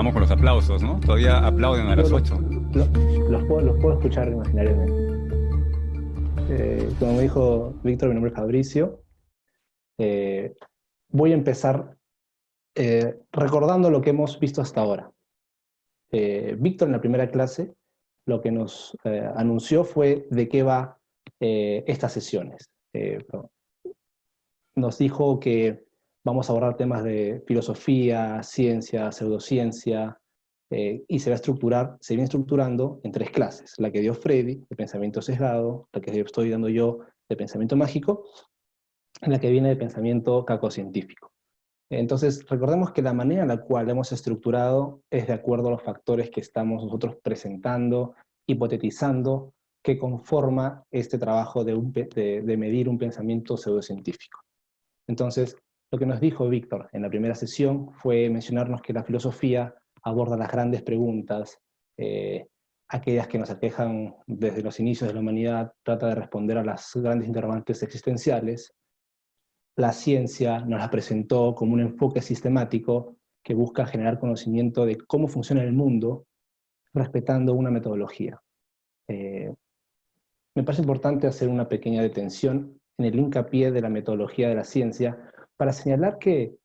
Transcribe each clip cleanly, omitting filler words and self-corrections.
estamos con los aplausos, ¿no? Todavía aplauden a Yo las 8. los puedo escuchar imaginariamente. Como me dijo Víctor, mi nombre es Fabricio. Eh, Voy a empezar recordando lo que hemos visto hasta ahora. Víctor en la primera clase lo que nos anunció fue de qué va estas sesiones. Nos dijo que vamos a abordar temas de filosofía, ciencia, pseudociencia, y se viene estructurando en tres clases: la que dio Freddy, de pensamiento sesgado; la que estoy dando yo, de pensamiento mágico; y la que viene de pensamiento cacocientífico. Entonces, recordemos que la manera en la cual hemos estructurado es de acuerdo a los factores que estamos nosotros presentando, hipotetizando, que conforma este trabajo de medir un pensamiento pseudocientífico. Entonces, lo que nos dijo Víctor en la primera sesión fue mencionarnos que la filosofía aborda las grandes preguntas, eh, aquellas que nos aquejan desde los inicios de la humanidad, trata de responder a las grandes interrogantes existenciales. La ciencia nos la presentó como un enfoque sistemático que busca generar conocimiento de cómo funciona el mundo, respetando una metodología. Eh, Me parece importante hacer una pequeña detención en el hincapié de la metodología de la ciencia para señalar que,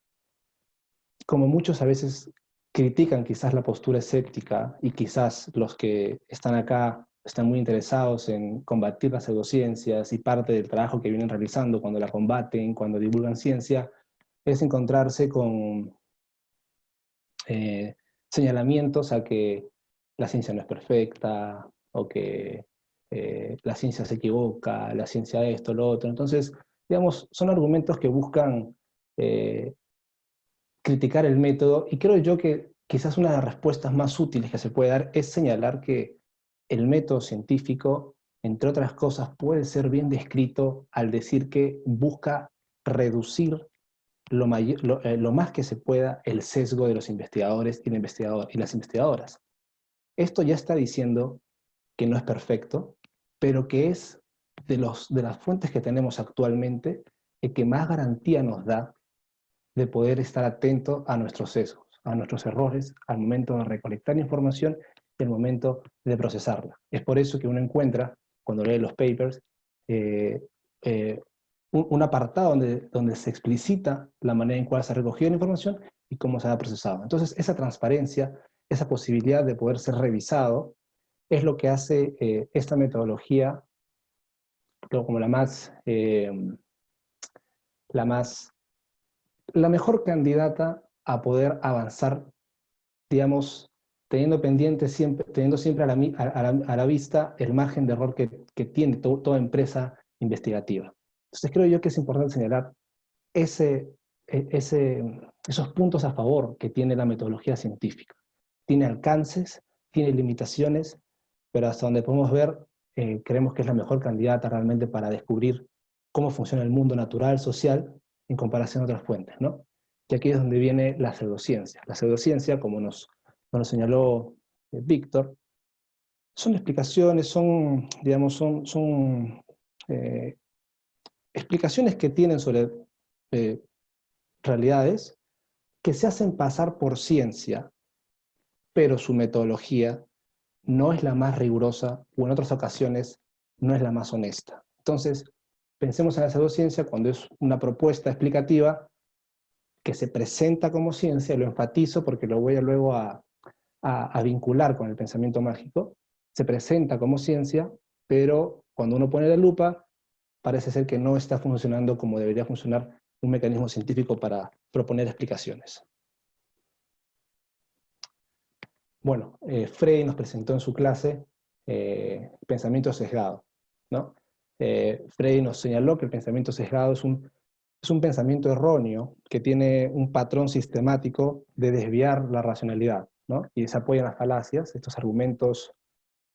como muchos a veces critican quizás la postura escéptica, y quizás los que están acá están muy interesados en combatir las pseudociencias, y parte del trabajo que vienen realizando cuando la combaten, cuando divulgan ciencia, es encontrarse con eh, señalamientos a que la ciencia no es perfecta, o que la ciencia se equivoca, la ciencia esto, lo otro. Entonces, digamos, son argumentos que buscan eh, criticar el método, y creo yo que quizás una de las respuestas más útiles que se puede dar es señalar que el método científico, entre otras cosas, puede ser bien descrito al decir que busca reducir lo más que se pueda el sesgo de los investigadores y las investigadoras. Esto ya está diciendo que no es perfecto, pero que es de las fuentes que tenemos actualmente el que más garantía nos da de poder estar atento a nuestros sesgos, a nuestros errores, al momento de recolectar información y al momento de procesarla. Es por eso que uno encuentra, cuando lee los papers, eh, eh, un apartado donde se explicita la manera en cual se ha recogido la información y cómo se ha procesado. Entonces, esa transparencia, esa posibilidad de poder ser revisado, es lo que hace esta metodología como la más, la mejor candidata a poder avanzar, digamos, teniendo siempre a la vista el margen de error que tiene toda empresa investigativa. Entonces creo yo que es importante señalar ese, ese, esos puntos a favor que tiene la metodología científica. Tiene alcances, tiene limitaciones, pero hasta donde podemos ver, creemos que es la mejor candidata realmente para descubrir cómo funciona el mundo natural, social, en comparación a otras fuentes, ¿no? Y aquí es donde viene la pseudociencia. La pseudociencia, como nos señaló Víctor, son explicaciones, digamos, son eh, explicaciones que tienen sobre eh, realidades que se hacen pasar por ciencia, pero su metodología no es la más rigurosa, o en otras ocasiones no es la más honesta. Entonces, pensemos en la pseudociencia cuando es una propuesta explicativa que se presenta como ciencia. Lo enfatizo porque lo voy a luego a vincular con el pensamiento mágico. Se presenta como ciencia, pero cuando uno pone la lupa, parece ser que no está funcionando como debería funcionar un mecanismo científico para proponer explicaciones. Bueno, Frey nos presentó en su clase pensamiento sesgado, ¿no? Frey nos señaló que el pensamiento sesgado es un pensamiento erróneo que tiene un patrón sistemático de desviar la racionalidad, ¿no? Y se apoya en las falacias. Estos argumentos,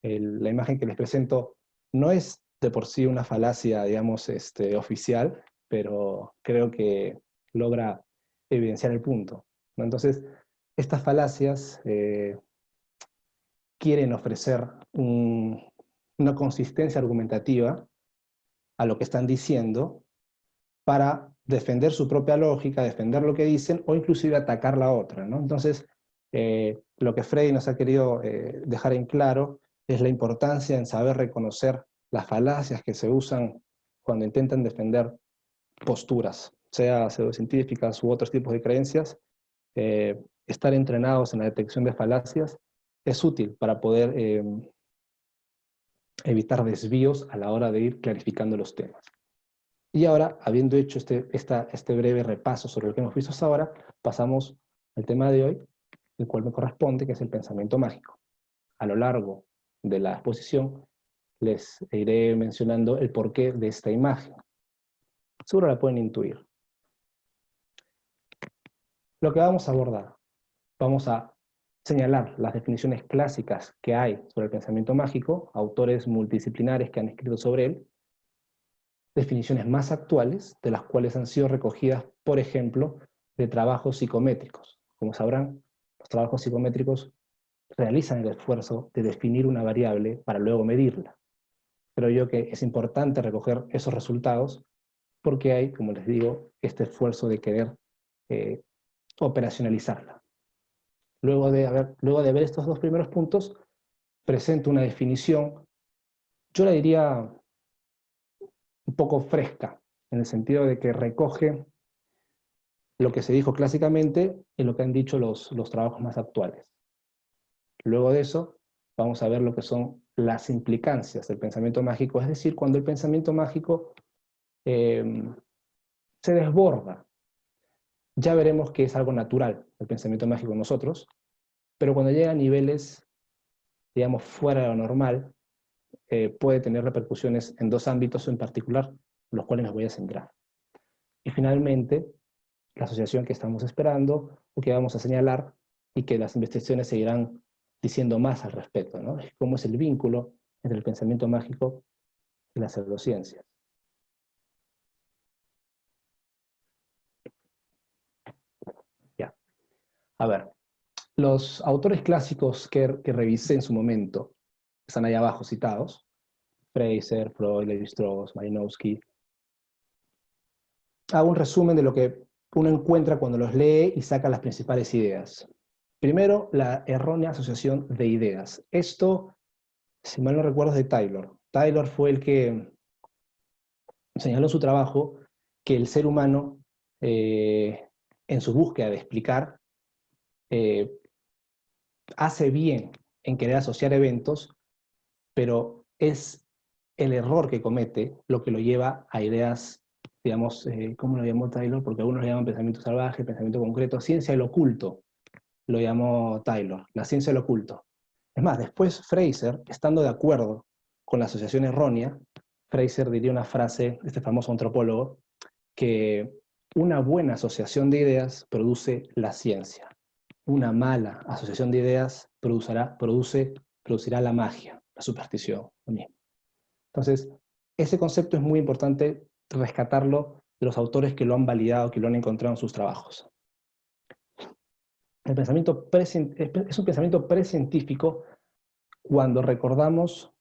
la imagen que les presento no es de por sí una falacia, digamos, oficial, pero creo que logra evidenciar el punto, ¿no? Entonces, estas falacias quieren ofrecer una consistencia argumentativa a lo que están diciendo para defender su propia lógica, defender lo que dicen, o inclusive atacar la otra, ¿no? Entonces, Lo que Freire nos ha querido dejar en claro es la importancia en saber reconocer las falacias que se usan cuando intentan defender posturas, sea pseudocientíficas u otros tipos de creencias. Estar entrenados en la detección de falacias es útil para poder evitar desvíos a la hora de ir clarificando los temas. Y ahora, habiendo hecho este breve repaso sobre lo que hemos visto hasta ahora, pasamos al tema de hoy, el cual me corresponde, que es el pensamiento mágico. A lo largo de la exposición les iré mencionando el porqué de esta imagen. Seguro la pueden intuir. Lo que vamos a abordar, vamos a señalar las definiciones clásicas que hay sobre el pensamiento mágico, autores multidisciplinares que han escrito sobre él, definiciones más actuales, de las cuales han sido recogidas, por ejemplo, de trabajos psicométricos. Como sabrán, los trabajos psicométricos realizan el esfuerzo de definir una variable para luego medirla. Creo yo que es importante recoger esos resultados porque hay, como les digo, este esfuerzo de querer operacionalizarla. Luego de ver estos dos primeros puntos, presento una definición, yo la diría un poco fresca, en el sentido de que recoge lo que se dijo clásicamente y lo que han dicho los trabajos más actuales. Luego de eso, vamos a ver lo que son las implicancias del pensamiento mágico, es decir, cuando el pensamiento mágico se desborda. Ya veremos que es algo natural el pensamiento mágico en nosotros, pero cuando llega a niveles, digamos, fuera de lo normal, puede tener repercusiones en dos ámbitos en particular, los cuales me voy a centrar. Y finalmente, la asociación que estamos esperando, o que vamos a señalar, y que las investigaciones seguirán diciendo más al respecto, ¿no? Cómo es el vínculo entre el pensamiento mágico y las pseudociencias. Ya. A ver, los autores clásicos que revisé en su momento, están ahí abajo citados, Fraser, Freud, Levi-Strauss, Malinowski. Hago un resumen de lo que uno encuentra cuando los lee y saca las principales ideas. Primero, la errónea asociación de ideas. Esto, si mal no recuerdo, es de Taylor. Taylor fue el que señaló en su trabajo que el ser humano, en su búsqueda de explicar, hace bien en querer asociar eventos, pero es el error que comete lo que lo lleva a ideas, digamos, ¿cómo lo llamó Taylor? Porque algunos lo llaman pensamiento salvaje, pensamiento concreto, ciencia del oculto, lo llamó Taylor, la ciencia del oculto. Es más, después Fraser, estando de acuerdo con la asociación errónea, Fraser diría una frase, este famoso antropólogo, que una buena asociación de ideas produce la ciencia. Una mala asociación de ideas producirá la magia, la superstición, lo mismo. Entonces, ese concepto es muy importante rescatarlo de los autores que lo han validado, que lo han encontrado en sus trabajos. El pensamiento es un pensamiento precientífico cuando recordamos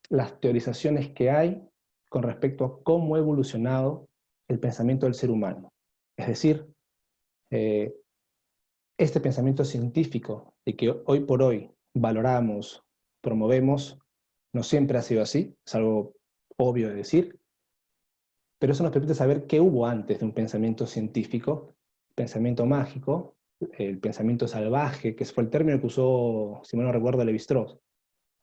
las teorizaciones que hay con respecto a cómo ha evolucionado el pensamiento del ser humano. Es decir, este pensamiento científico de que hoy por hoy valoramos, promovemos, no siempre ha sido así, es algo obvio de decir, pero eso nos permite saber qué hubo antes de un pensamiento científico, pensamiento mágico, el pensamiento salvaje, que fue el término que usó, si mal no recuerdo, Levi-Strauss,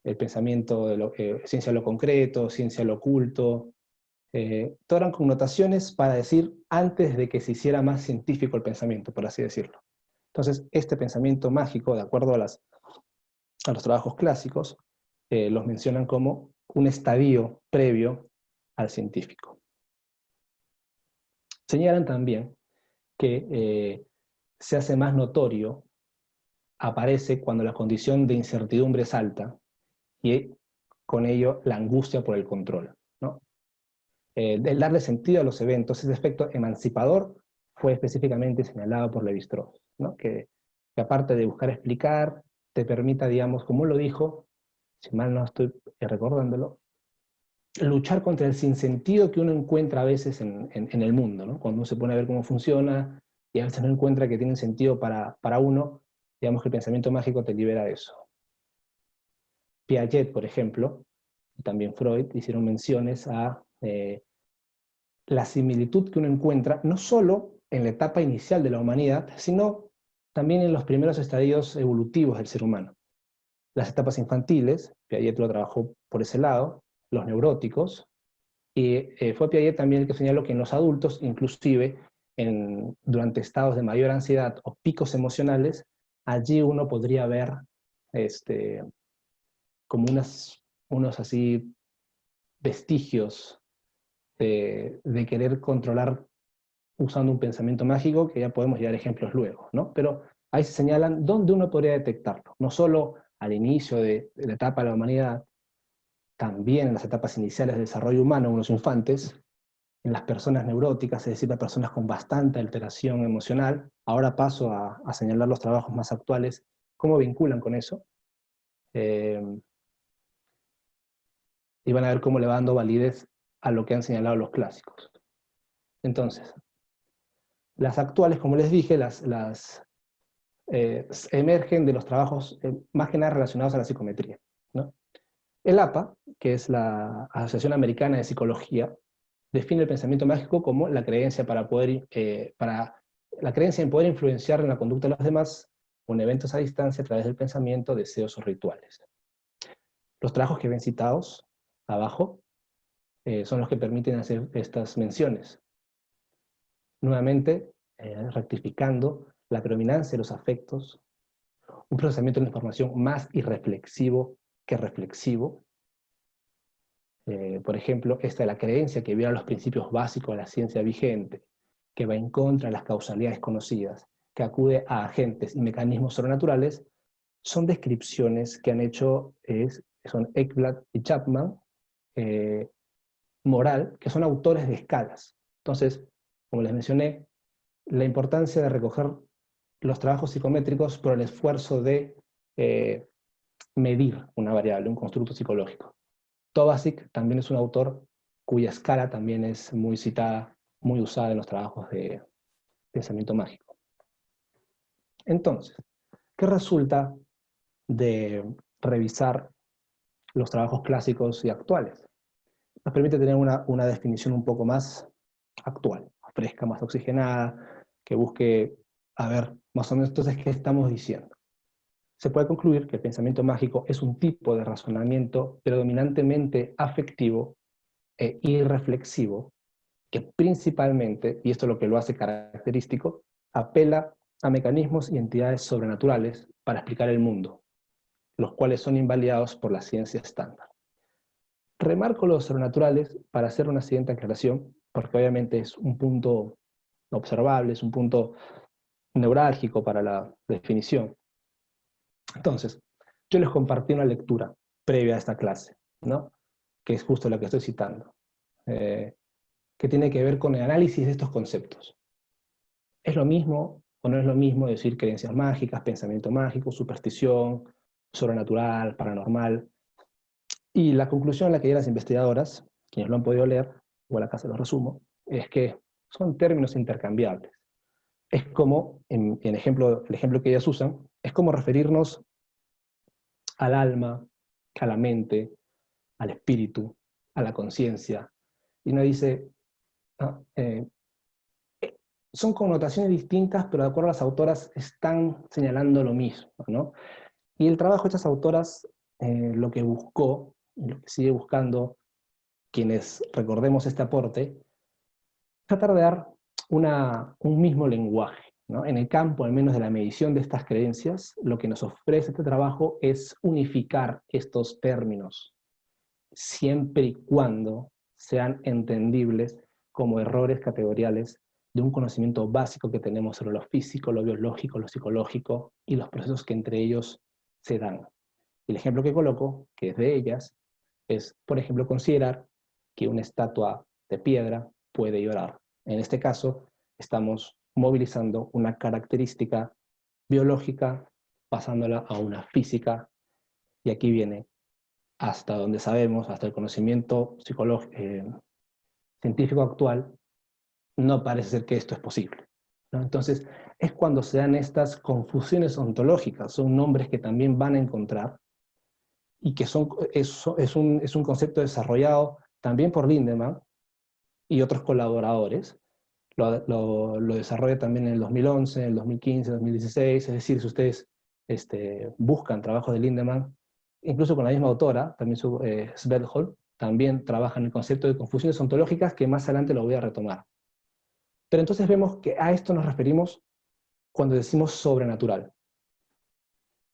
el pensamiento de ciencia de lo concreto, ciencia de lo oculto, todas eran connotaciones para decir antes de que se hiciera más científico el pensamiento, por así decirlo. Entonces, este pensamiento mágico, de acuerdo a los trabajos clásicos, los mencionan como un estadio previo al científico. Señalan también que se hace más notorio, aparece cuando la condición de incertidumbre es alta y con ello la angustia por el control, ¿no? El darle sentido a los eventos, ese aspecto emancipador, fue específicamente señalado por Levi-Strauss, ¿no? Que aparte de buscar explicar, te permita, digamos, como él lo dijo, si mal no estoy recordándolo, luchar contra el sinsentido que uno encuentra a veces en el mundo, ¿no? Cuando uno se pone a ver cómo funciona y a veces no encuentra que tiene sentido para uno, Digamos que el pensamiento mágico te libera de eso. Piaget, por ejemplo, y también Freud, hicieron menciones a la similitud que uno encuentra, no solo en la etapa inicial de la humanidad, sino también en los primeros estadios evolutivos del ser humano. Las etapas infantiles, Piaget lo trabajó por ese lado, los neuróticos, y fue Piaget también el que señaló que en los adultos, inclusive durante estados de mayor ansiedad o picos emocionales, allí uno podría ver como unos así vestigios de querer controlar usando un pensamiento mágico, que ya podemos llevar ejemplos luego, ¿no? Pero ahí se señalan dónde uno podría detectarlo, no solo al inicio de la etapa de la humanidad, también en las etapas iniciales del desarrollo humano, en los infantes, en las personas neuróticas, es decir, las personas con bastante alteración emocional. Ahora paso a señalar los trabajos más actuales, cómo vinculan con eso, y van a ver cómo le va dando validez a lo que han señalado los clásicos. Entonces, las actuales, como les dije, emergen de los trabajos más que nada relacionados a la psicometría, ¿no? El APA, que es la Asociación Americana de Psicología, define el pensamiento mágico como la creencia la creencia en poder influenciar en la conducta de los demás con eventos a distancia a través del pensamiento, deseos o rituales. Los trabajos que ven citados abajo son los que permiten hacer estas menciones. Nuevamente, rectificando la predominancia de los afectos, un procesamiento de la información más irreflexivo que reflexivo. Por ejemplo, esta es la creencia que viola los principios básicos de la ciencia vigente, que va en contra de las causalidades conocidas, que acude a agentes y mecanismos sobrenaturales, son descripciones que han hecho, son Ekblad y Chapman, Moral, que son autores de escalas. Entonces, como les mencioné, la importancia de recoger los trabajos psicométricos por el esfuerzo de medir una variable, un constructo psicológico. Tobasic también es un autor cuya escala también es muy citada, muy usada en los trabajos de pensamiento mágico. Entonces, ¿qué resulta de revisar los trabajos clásicos y actuales? Nos permite tener una definición un poco más actual, más fresca, más oxigenada, que busque, a ver, más o menos entonces, ¿qué estamos diciendo? Se puede concluir que el pensamiento mágico es un tipo de razonamiento predominantemente afectivo e irreflexivo, que principalmente, y esto es lo que lo hace característico, apela a mecanismos y entidades sobrenaturales para explicar el mundo, los cuales son invalidados por la ciencia estándar. Remarco los sobrenaturales para hacer una siguiente aclaración, porque obviamente es un punto observable, es un punto neurálgico para la definición. Entonces, yo les compartí una lectura previa a esta clase, ¿no? Que es justo la que estoy citando, que tiene que ver con el análisis de estos conceptos. ¿Es lo mismo o no es lo mismo decir creencias mágicas, pensamiento mágico, superstición, sobrenatural, paranormal? Y la conclusión a la que llegan las investigadoras, quienes lo han podido leer, igual acá se los resumo, es que son términos intercambiables. Es como, el ejemplo que ellas usan, es como referirnos al alma, a la mente, al espíritu, a la conciencia. Y uno dice, ¿no? Son connotaciones distintas, pero de acuerdo a las autoras están señalando lo mismo, ¿no? Y el trabajo de estas autoras lo que buscó, lo que sigue buscando, quienes recordemos este aporte, tratar de dar un mismo lenguaje, ¿no? En el campo, al menos de la medición de estas creencias, lo que nos ofrece este trabajo es unificar estos términos, siempre y cuando sean entendibles como errores categoriales de un conocimiento básico que tenemos sobre lo físico, lo biológico, lo psicológico y los procesos que entre ellos se dan. El ejemplo que coloco, que es de ellas, es, por ejemplo, considerar que una estatua de piedra puede llorar. En este caso, estamos movilizando una característica biológica, pasándola a una física, y aquí viene, hasta donde sabemos, hasta el conocimiento científico actual, no parece ser que esto es posible. ¿no? Entonces, es cuando se dan estas confusiones ontológicas, son nombres que también van a encontrar, y que es un concepto desarrollado también por Lindemann y otros colaboradores. Lo desarrolla también en el 2011, en el 2015, 2016, es decir, si ustedes buscan trabajos de Lindemann, incluso con la misma autora, también Svedholm, también trabaja en el concepto de confusiones ontológicas, que más adelante lo voy a retomar. Pero entonces vemos que a esto nos referimos cuando decimos sobrenatural,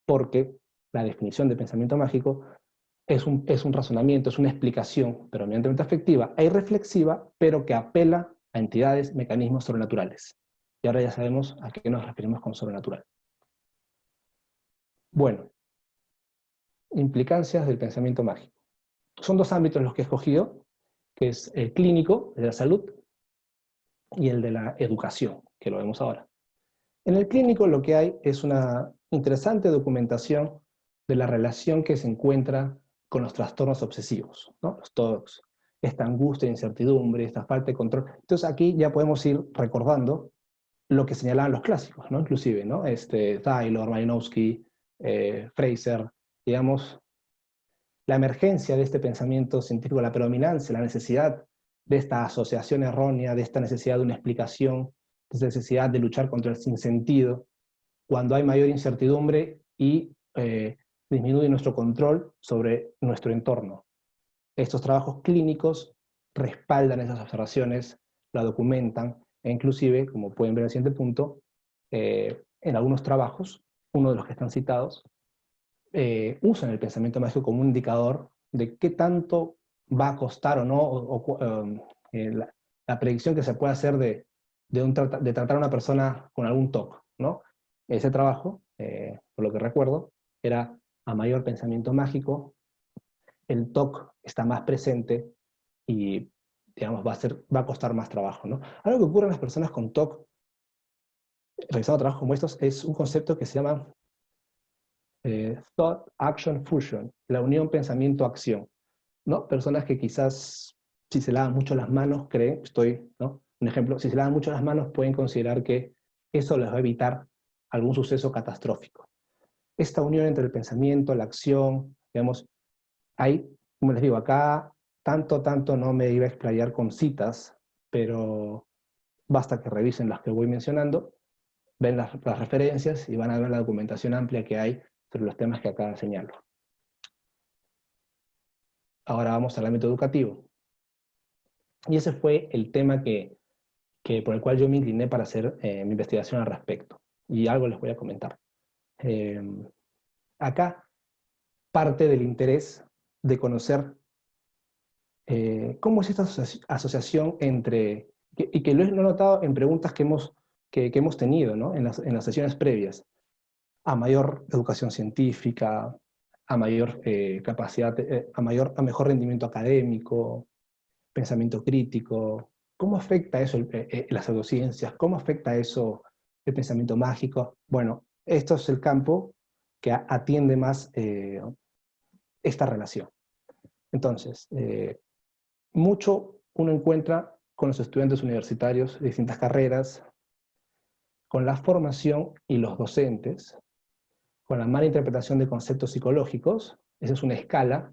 porque la definición de pensamiento mágico es un razonamiento, es una explicación predominantemente afectiva e irreflexiva, pero que apela a entidades, mecanismos sobrenaturales. Y ahora ya sabemos a qué nos referimos con sobrenatural. Bueno, implicancias del pensamiento mágico. Son dos ámbitos los que he escogido, que es el clínico, el de la salud, y el de la educación, que lo vemos ahora. En el clínico lo que hay es una interesante documentación de la relación que se encuentra con los trastornos obsesivos, ¿no? Los TOCs, esta angustia, incertidumbre, esta falta de control. Entonces aquí ya podemos ir recordando lo que señalaban los clásicos, ¿no? Inclusive, ¿no? Taylor, Malinowski, Fraser, digamos, la emergencia de este pensamiento científico, la predominancia, la necesidad de esta asociación errónea, de esta necesidad de una explicación, de esta necesidad de luchar contra el sinsentido, cuando hay mayor incertidumbre y disminuye nuestro control sobre nuestro entorno. Estos trabajos clínicos respaldan esas observaciones, la documentan, e inclusive, como pueden ver en el siguiente punto, en algunos trabajos, uno de los que están citados, usan el pensamiento mágico como un indicador de qué tanto va a costar o no, la predicción que se puede hacer de tratar a una persona con algún TOC, ¿no? Ese trabajo, por lo que recuerdo, era a mayor pensamiento mágico, el TOC está más presente y, digamos, va a costar más trabajo, ¿no? Algo que ocurre en las personas con TOC, realizando trabajos como estos, es un concepto que se llama Thought Action Fusion, la unión pensamiento-acción, ¿no? Personas que quizás, si se lavan mucho las manos, ¿no? Un ejemplo, si se lavan mucho las manos, pueden considerar que eso les va a evitar algún suceso catastrófico. Esta unión entre el pensamiento, la acción, digamos, hay, como les digo, acá tanto no me iba a explayar con citas, pero basta que revisen las que voy mencionando, ven las referencias y van a ver la documentación amplia que hay sobre los temas que acá señalo. Ahora vamos al ámbito educativo. Y ese fue el tema por el cual yo me incliné para hacer mi investigación al respecto. Y algo les voy a comentar. Acá parte del interés de conocer cómo es esta asociación entre, y que lo he notado en preguntas que hemos tenido, ¿no? en las sesiones previas, a mayor educación científica, a mayor capacidad, a mejor rendimiento académico, pensamiento crítico. ¿Cómo afecta eso las pseudociencias? ¿Cómo afecta eso el pensamiento mágico? Bueno, esto es el campo que atiende más esta relación. Entonces, mucho uno encuentra con los estudiantes universitarios de distintas carreras, con la formación y los docentes, con la mala interpretación de conceptos psicológicos. Esa es una escala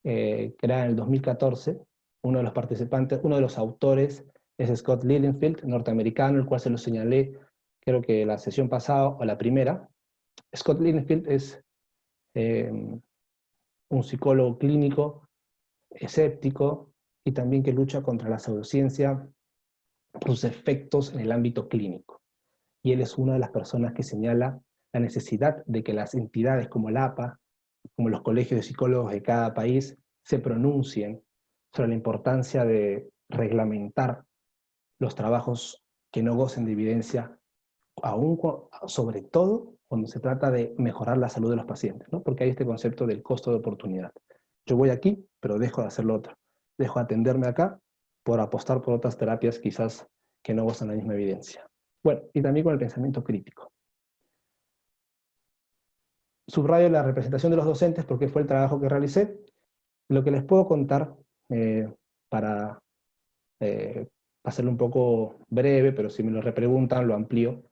creada en el 2014. Uno de los participantes, uno de los autores es Scott Lilienfeld, norteamericano, el cual se lo señalé, creo que la sesión pasada o la primera. Scott Lilienfeld es un psicólogo clínico, escéptico, y también que lucha contra la pseudociencia por sus efectos en el ámbito clínico. Y él es una de las personas que señala la necesidad de que las entidades como la APA, como los colegios de psicólogos de cada país, se pronuncien sobre la importancia de reglamentar los trabajos que no gocen de evidencia, sobre todo cuando se trata de mejorar la salud de los pacientes, ¿no? Porque hay este concepto del costo de oportunidad. Yo voy aquí, pero dejo de hacer lo otro. Dejo de atenderme acá por apostar por otras terapias quizás que no gozan de la misma evidencia. Bueno, y también con el pensamiento crítico. Subrayo la representación de los docentes porque fue el trabajo que realicé. Lo que les puedo contar para hacerlo un poco breve, pero si me lo repreguntan, lo amplío.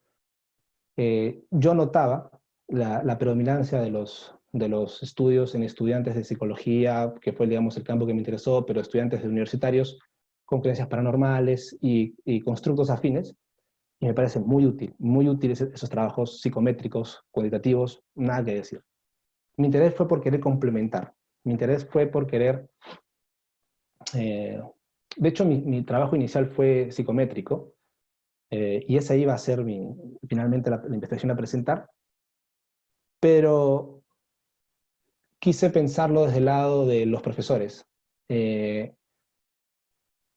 Yo notaba la predominancia de los estudios en estudiantes de psicología, que fue, digamos, el campo que me interesó, pero estudiantes de universitarios con creencias paranormales y constructos afines, y me parece muy útil esos trabajos psicométricos, cuantitativos, nada que decir. Mi interés fue por querer complementar, mi interés fue por querer... de hecho, mi trabajo inicial fue psicométrico, y esa iba a ser finalmente la investigación a presentar, pero quise pensarlo desde el lado de los profesores. Eh,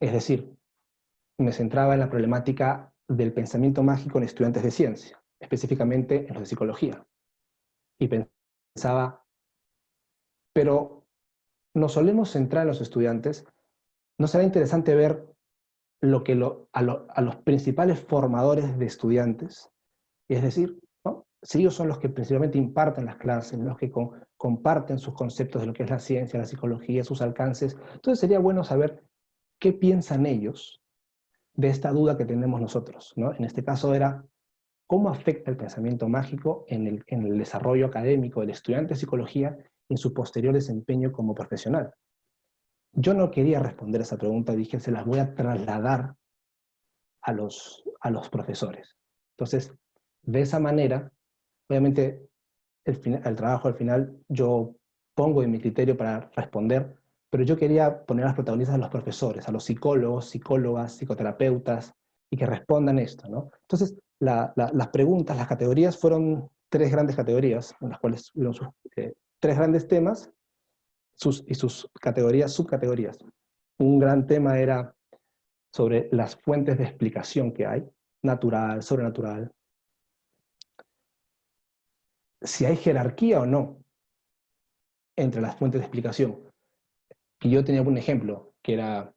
es decir, me centraba en la problemática del pensamiento mágico en estudiantes de ciencia, específicamente en los de psicología. Y pensaba, pero nos solemos centrar en los estudiantes, ¿no será interesante ver lo que a los principales formadores de estudiantes? Es decir, ¿no? Si ellos son los que principalmente imparten las clases, los que comparten sus conceptos de lo que es la ciencia, la psicología, sus alcances, entonces sería bueno saber qué piensan ellos de esta duda que tenemos nosotros, ¿no? En este caso era, ¿cómo afecta el pensamiento mágico en el desarrollo académico del estudiante de psicología y en su posterior desempeño como profesional? Yo no quería responder esa pregunta, dije, se las voy a trasladar a los profesores. Entonces, de esa manera, obviamente, el trabajo al final yo pongo en mi criterio para responder, pero yo quería poner a los protagonistas a los profesores, a los psicólogos, psicólogas, psicoterapeutas, y que respondan esto, ¿no? Entonces, las preguntas, las categorías fueron tres grandes categorías, en las cuales hubieron tres grandes temas y sus categorías, subcategorías. Un gran tema era sobre las fuentes de explicación que hay, natural, sobrenatural, si hay jerarquía o no entre las fuentes de explicación. Y yo tenía un ejemplo, que era,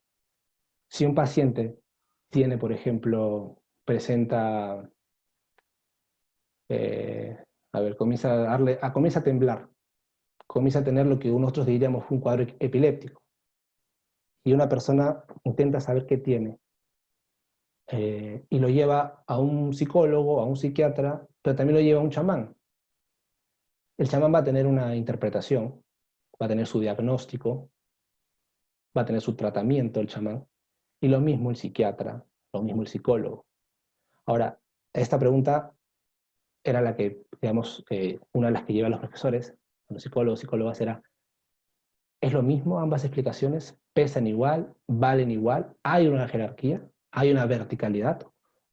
si un paciente tiene, por ejemplo, presenta, a ver, comienza a temblar, comienza a tener lo que nosotros diríamos un cuadro epiléptico, y una persona intenta saber qué tiene, y lo lleva a un psicólogo, a un psiquiatra, pero también lo lleva a un chamán. El chamán va a tener una interpretación, va a tener su diagnóstico, va a tener su tratamiento el chamán, y lo mismo el psiquiatra, lo mismo el psicólogo. Ahora, esta pregunta era la que, digamos, una de las que llevan los profesores, los psicólogos, psicólogas, era, ¿es lo mismo ambas explicaciones? ¿Pesan igual? ¿Valen igual? ¿Hay una jerarquía? ¿Hay una verticalidad?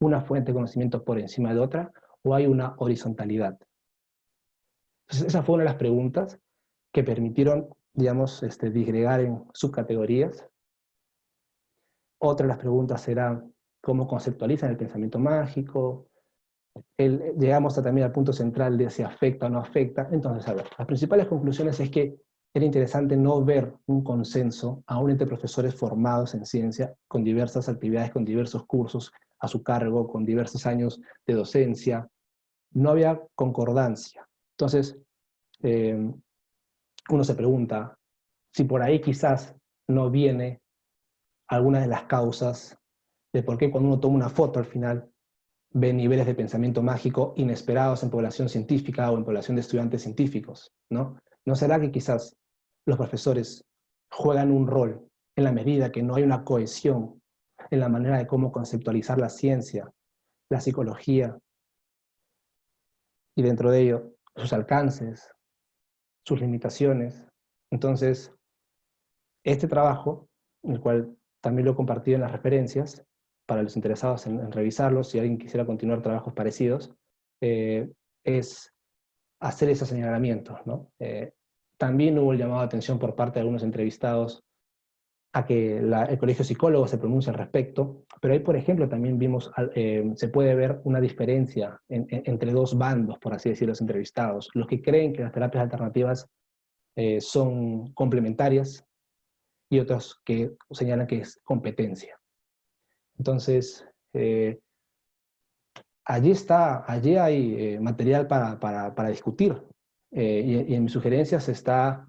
¿Una fuente de conocimiento por encima de otra? ¿O hay una horizontalidad? Entonces, esa fue una de las preguntas que permitieron, digamos, disgregar en subcategorías. Otra de las preguntas era cómo conceptualizan el pensamiento mágico. Llegamos también al punto central de si afecta o no afecta. Entonces, a ver, las principales conclusiones es que era interesante no ver un consenso aún entre profesores formados en ciencia, con diversas actividades, con diversos cursos a su cargo, con diversos años de docencia. No había concordancia. Entonces, uno se pregunta si por ahí quizás no viene alguna de las causas de por qué cuando uno toma una foto al final ve niveles de pensamiento mágico inesperados en población científica o en población de estudiantes científicos, ¿no? ¿No será que quizás los profesores juegan un rol en la medida que no hay una cohesión en la manera de cómo conceptualizar la ciencia, la psicología, y dentro de ello sus alcances, sus limitaciones? Entonces, este trabajo, el cual también lo he compartido en las referencias, para los interesados en revisarlos, si alguien quisiera continuar trabajos parecidos, es hacer esos señalamientos, ¿no? También hubo el llamado de atención por parte de algunos entrevistados a que el Colegio de Psicólogos se pronuncie al respecto, pero ahí, por ejemplo, también vimos, se puede ver una diferencia entre dos bandos, por así decirlo, los entrevistados, los que creen que las terapias alternativas son complementarias, y otros que señalan que es competencia. Entonces, allí hay material para discutir, y en mis sugerencias está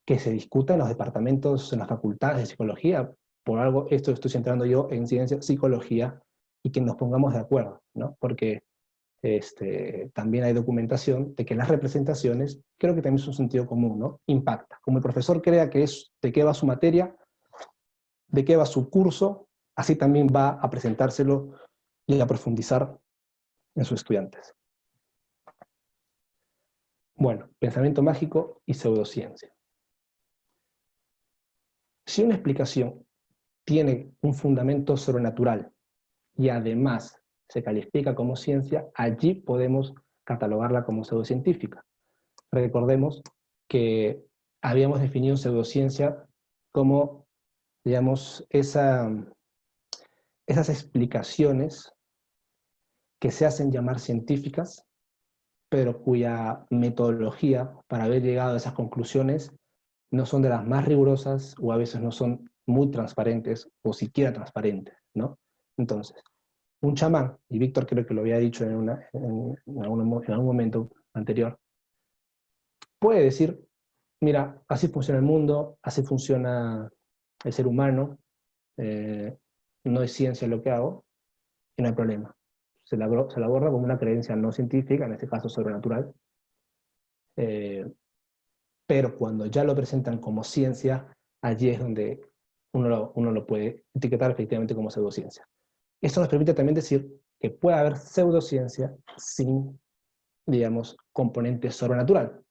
que se discuta en los departamentos, en las facultades de psicología, por algo esto estoy centrando yo en ciencia, psicología, y que nos pongamos de acuerdo, ¿no? Porque también hay documentación de que las representaciones, creo que también es un sentido común, ¿no? Impacta. Como el profesor crea que es de qué va su materia, de qué va su curso, así también va a presentárselo y a profundizar en sus estudiantes. Bueno, pensamiento mágico y pseudociencia. Si una explicación tiene un fundamento sobrenatural y además se califica como ciencia, allí podemos catalogarla como pseudocientífica. Recordemos que habíamos definido pseudociencia como, digamos, esas explicaciones que se hacen llamar científicas, pero cuya metodología para haber llegado a esas conclusiones no son de las más rigurosas o a veces no son muy transparentes o siquiera transparentes, ¿no? Entonces, un chamán, y Víctor creo que lo había dicho en algún momento anterior, puede decir, mira, así funciona el mundo, así funciona el ser humano, no es ciencia lo que hago, y no hay problema. Se la aborda como una creencia no científica, en este caso sobrenatural, pero cuando ya lo presentan como ciencia, allí es donde uno lo puede etiquetar efectivamente como pseudociencia. Esto nos permite también decir que puede haber pseudociencia sin, digamos, componente sobrenatural.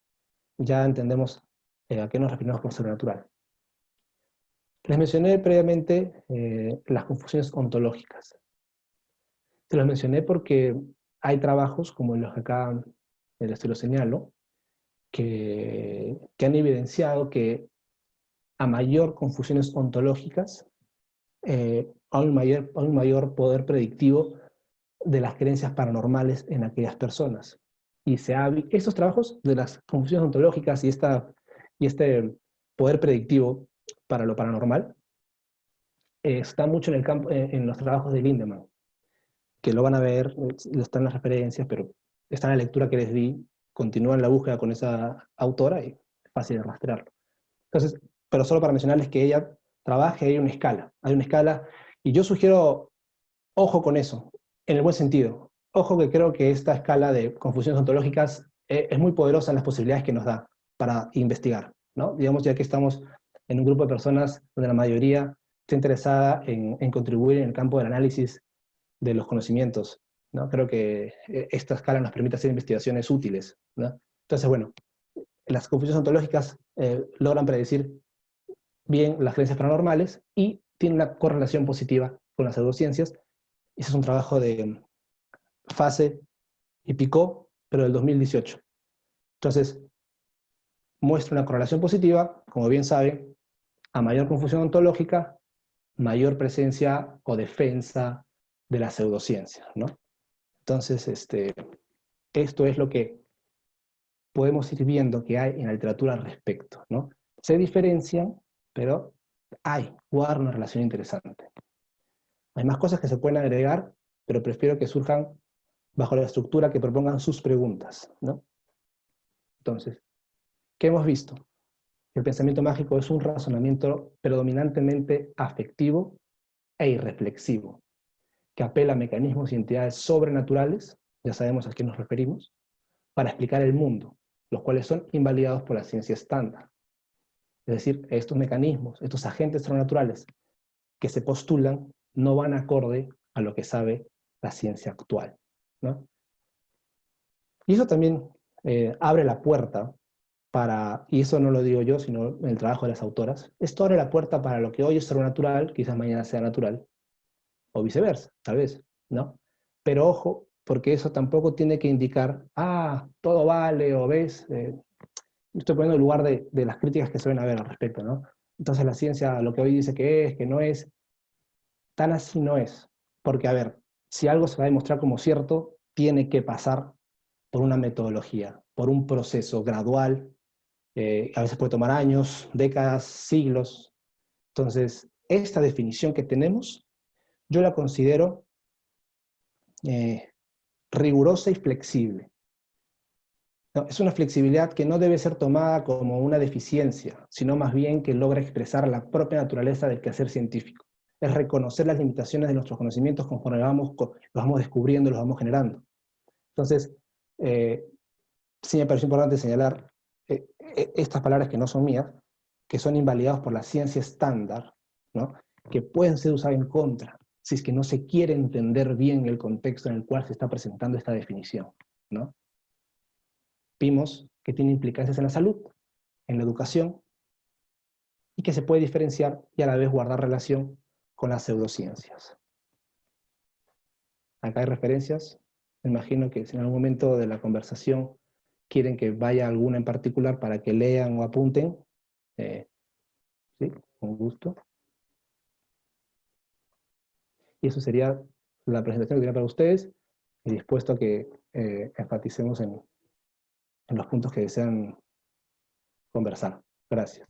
Ya entendemos a qué nos referimos con sobrenatural. Les mencioné previamente las confusiones ontológicas. Se los mencioné porque hay trabajos, como los que acá les lo señalo, que han evidenciado que a mayor confusiones ontológicas, hay un mayor poder predictivo de las creencias paranormales en aquellas personas. Y estos trabajos de las confusiones ontológicas y este poder predictivo para lo paranormal está mucho en el campo, en los trabajos de Lindemann, que lo van a ver, están en las referencias, pero está en la lectura que les di, continúan la búsqueda con esa autora y es fácil de rastrearlo. Entonces, pero solo para mencionarles que ella trabaja, hay una escala, y yo sugiero, ojo con eso, en el buen sentido. Ojo que creo que esta escala de confusiones ontológicas es muy poderosa en las posibilidades que nos da para investigar, ¿no? Digamos, ya que estamos en un grupo de personas donde la mayoría está interesada en contribuir en el campo del análisis de los conocimientos, ¿no? Creo que esta escala nos permite hacer investigaciones útiles, ¿no? Entonces, bueno, las confusiones ontológicas logran predecir bien las creencias paranormales y tienen una correlación positiva con las pseudociencias. Ese es un trabajo de Fase y Picot, pero del 2018. Entonces, muestra una correlación positiva, como bien saben, a mayor confusión ontológica, mayor presencia o defensa de la pseudociencia, ¿no? Entonces, esto es lo que podemos ir viendo que hay en la literatura al respecto, ¿no? Se diferencian, pero guardan una relación interesante. Hay más cosas que se pueden agregar, pero prefiero que surjan bajo la estructura que propongan sus preguntas, ¿no? Entonces, ¿qué hemos visto? El pensamiento mágico es un razonamiento predominantemente afectivo e irreflexivo, que apela a mecanismos y entidades sobrenaturales, ya sabemos a qué nos referimos, para explicar el mundo, los cuales son invalidados por la ciencia estándar. Es decir, estos mecanismos, estos agentes sobrenaturales que se postulan no van acorde a lo que sabe la ciencia actual, ¿no? Y eso también abre la puerta para, y eso no lo digo yo, sino en el trabajo de las autoras, esto abre la puerta para lo que hoy es sobrenatural, quizás mañana sea natural, o viceversa, tal vez, ¿no? Pero ojo, porque eso tampoco tiene que indicar, todo vale, o ves, estoy poniendo en lugar de las críticas que suelen haber al respecto, ¿no? Entonces la ciencia, lo que hoy dice que no es, tan así no es. Porque, a ver, si algo se va a demostrar como cierto, tiene que pasar por una metodología, por un proceso gradual, a veces puede tomar años, décadas, siglos. Entonces, esta definición que tenemos, yo la considero rigurosa y flexible. No, es una flexibilidad que no debe ser tomada como una deficiencia, sino más bien que logra expresar la propia naturaleza del quehacer científico. Es reconocer las limitaciones de nuestros conocimientos conforme los vamos descubriendo, los vamos generando. Entonces, sí me pareció importante señalar estas palabras que no son mías, que son invalidadas por la ciencia estándar, ¿no? Que pueden ser usadas en contra, si es que no se quiere entender bien el contexto en el cual se está presentando esta definición, ¿no? Vimos que tiene implicancias en la salud, en la educación, y que se puede diferenciar y a la vez guardar relación con las pseudociencias. Acá hay referencias. Me imagino que si en algún momento de la conversación quieren que vaya alguna en particular para que lean o apunten, sí, con gusto. Y eso sería la presentación que tenía para ustedes, y dispuesto a que enfaticemos en los puntos que desean conversar. Gracias.